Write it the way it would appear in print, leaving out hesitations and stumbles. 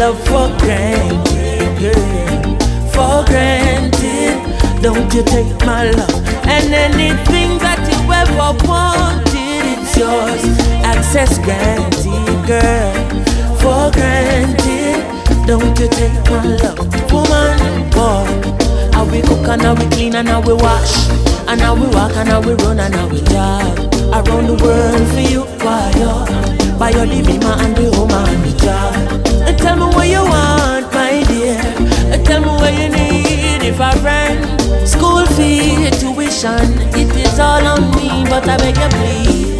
love for granted, girl. For granted, don't you take my love. And anything that you ever wanted, it's yours. Access granted, girl. For granted, don't you take my love. Woman, boy, how we cook and how we clean and how we wash, and how we walk and how we run and how we jog around the world for you, why you buy your the beamer and the home and the job. And tell me what you want, my dear. And tell me what you need. If I rent, school fee, tuition, it is all on me, but I beg you please,